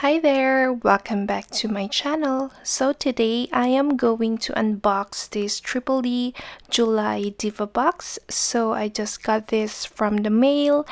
Hi there, welcome back to my channel. So today I am going to unbox this Triple E July Diva box. So I just got this from the mail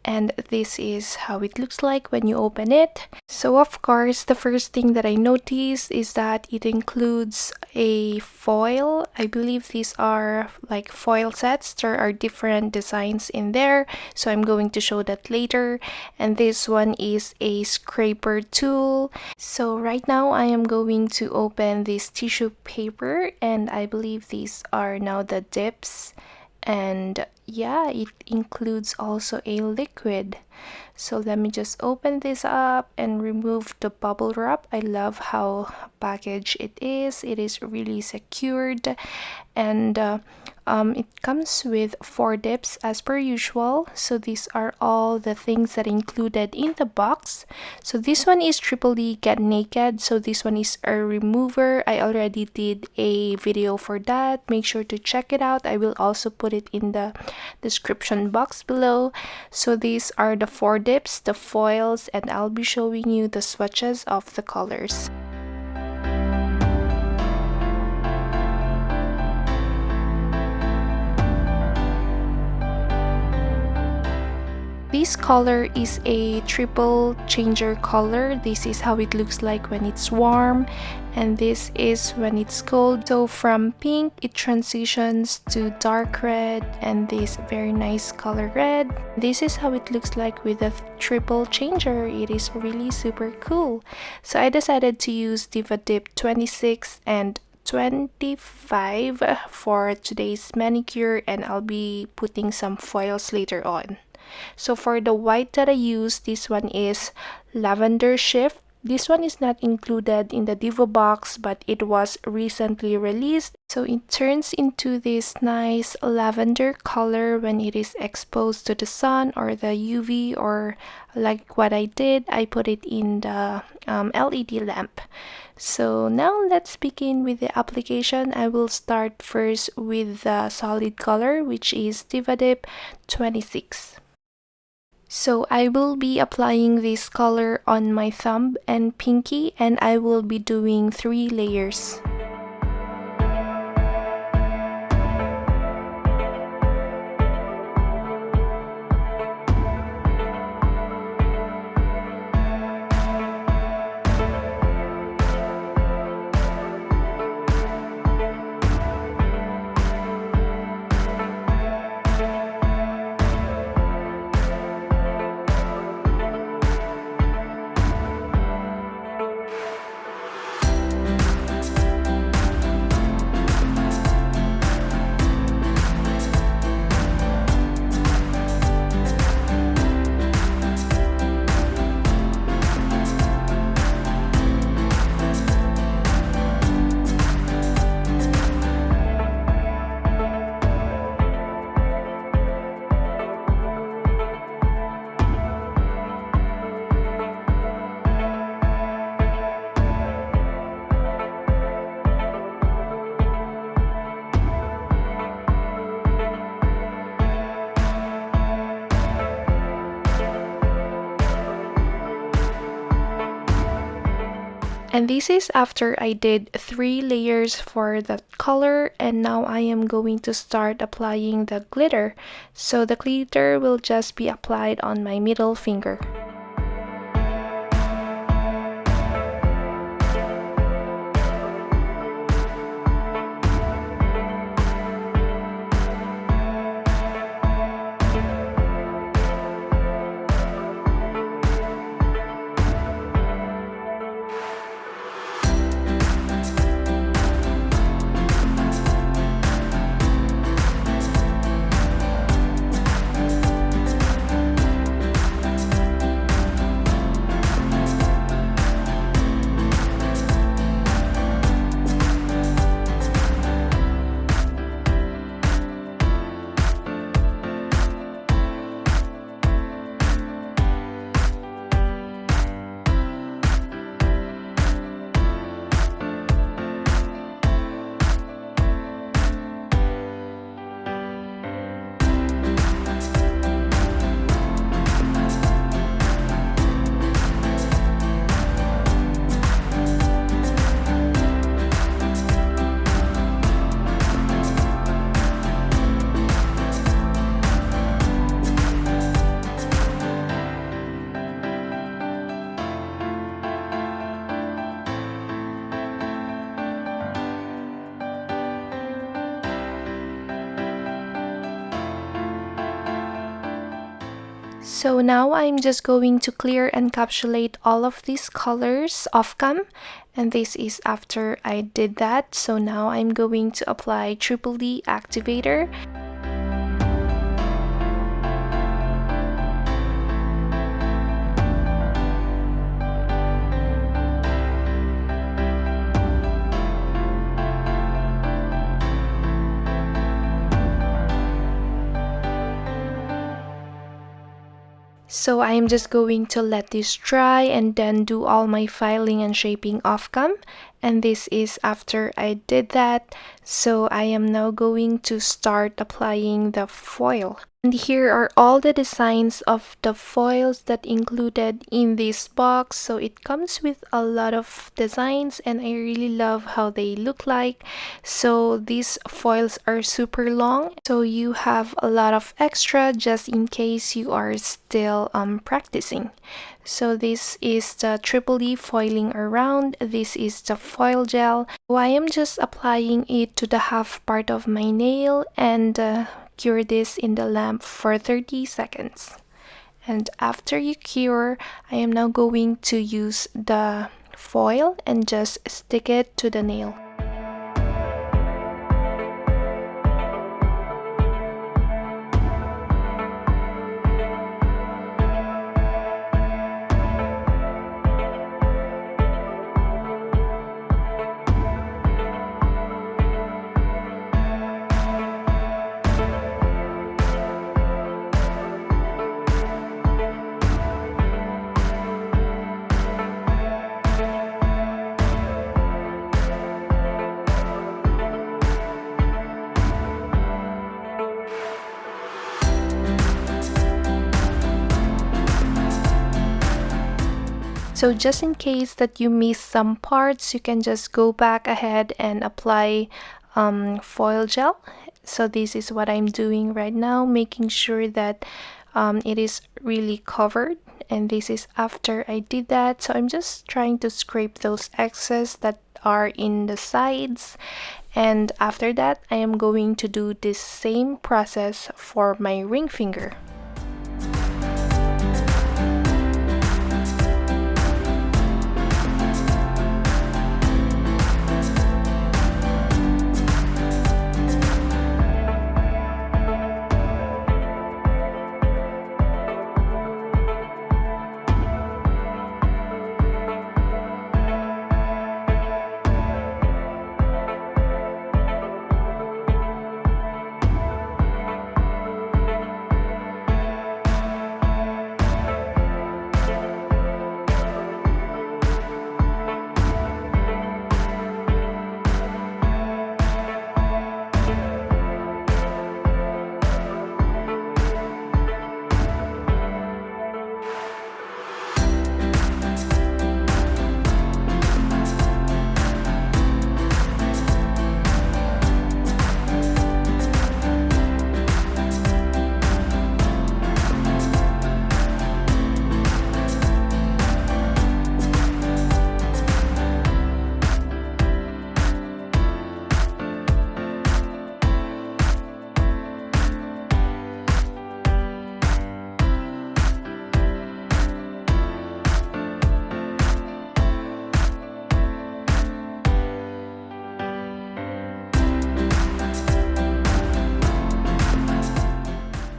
and this is how it looks like when you open it. So of course the first thing that I noticed is that it includes a foil. I believe these are like foil sets. There are different designs in there, so I'm going to show that later. And this one is a scraper tool. So right now I am going to open this tissue paper, and I believe these are now the dips. And yeah, it includes also a liquid. So let me just open this up and remove the bubble wrap. I love how packaged it is. It is really secured, and it comes with 4 dips as per usual. So these are all the things that are included in the box. So this one is Triple E Get Naked. So this one is a remover. I already did a video for that. Make sure to check it out. I will also put it in the description box below. So these are the 4 dips, the foils, and I'll be showing you the swatches of the colors. This color is a triple changer color. This is how it looks like when it's warm, and this is when it's cold. So from pink it transitions to dark red and this very nice color red. This is how it looks like with a triple changer. It is really super cool. So I decided to use Diva Dip 26 and 25 for today's manicure, and I'll be putting some foils later on. So for the white that I use, this one is Lavender Shift. This one is not included in the Diva box, but it was recently released. So it turns into this nice lavender color when it is exposed to the sun or the UV, or like what I did, I put it in the LED lamp. So now let's begin with the application. I will start first with the solid color, which is Diva Dip 26. So I will be applying this color on my thumb and pinky, and I will be doing 3 layers. And this is after I did 3 layers for the color, and now I am going to start applying the glitter. So the glitter will just be applied on my middle finger. So now I'm just going to clear and encapsulate all of these colors off cam, and this is after I did that. So now I'm going to apply Triple D Activator. So I am just going to let this dry and then do all my filing and shaping off cam, and this is after I did that. So I am now going to start applying the foil. And here are all the designs of the foils that included in this box. So it comes with a lot of designs and I really love how they look like. So these foils are super long, so you have a lot of extra just in case you are still practicing. So this is the Triple D foiling around. This is the foil gel. So I am just applying it to the half part of my nail and cure this in the lamp for 30 seconds. And after you cure, I am now going to use the foil and just stick it to the nail. So just in case that you miss some parts, you can just go back ahead and apply foil gel. So this is what I'm doing right now, making sure that it is really covered, and this is after I did that. So I'm just trying to scrape those excess that are in the sides, and after that I am going to do this same process for my ring finger.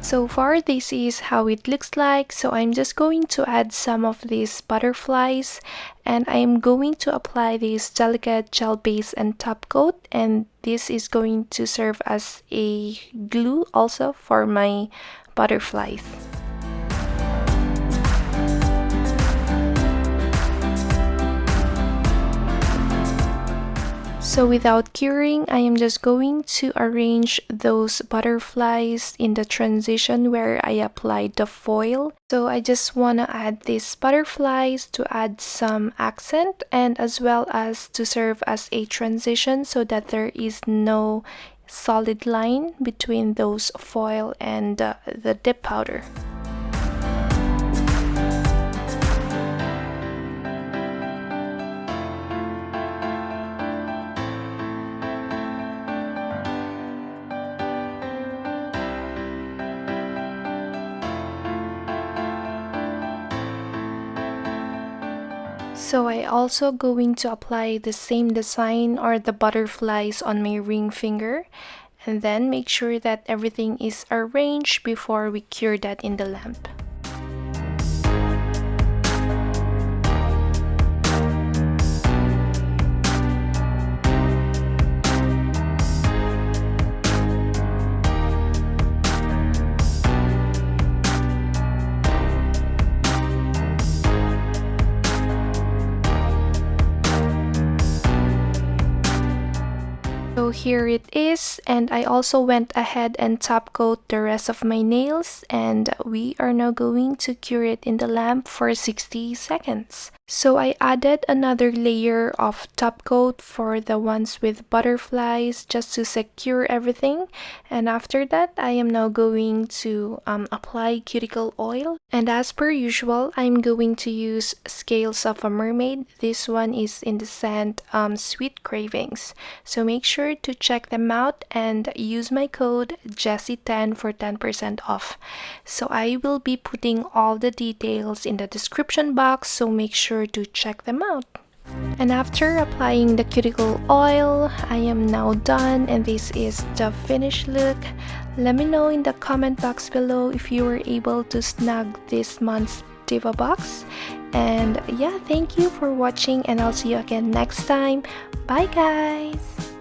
So far, this is how it looks like. So I'm just going to add some of these butterflies, and I'm going to apply this delicate gel base and top coat, and this is going to serve as a glue also for my butterflies. So without curing, I am just going to arrange those butterflies in the transition where I applied the foil. So I just want to add these butterflies to add some accent and as well as to serve as a transition so that there is no solid line between those foil and the dip powder. So I also going to apply the same design or the butterflies on my ring finger, and then make sure that everything is arranged before we cure that in the lamp. So here it is, and I also went ahead and top coat the rest of my nails, and we are now going to cure it in the lamp for 60 seconds. So I added another layer of top coat for the ones with butterflies just to secure everything, and after that I am now going to apply cuticle oil, and as per usual I'm going to use Scales of a Mermaid. This one is in the scent Sweet Cravings, so make sure to check them out and use my code Jessie10 for 10% off. So I will be putting all the details in the description box, so make sure to check them out. And after applying the cuticle oil, I am now done, and this is the finished look. Let me know in the comment box below if you were able to snag this month's Diva box. And yeah, thank you for watching, and I'll see you again next time. Bye guys!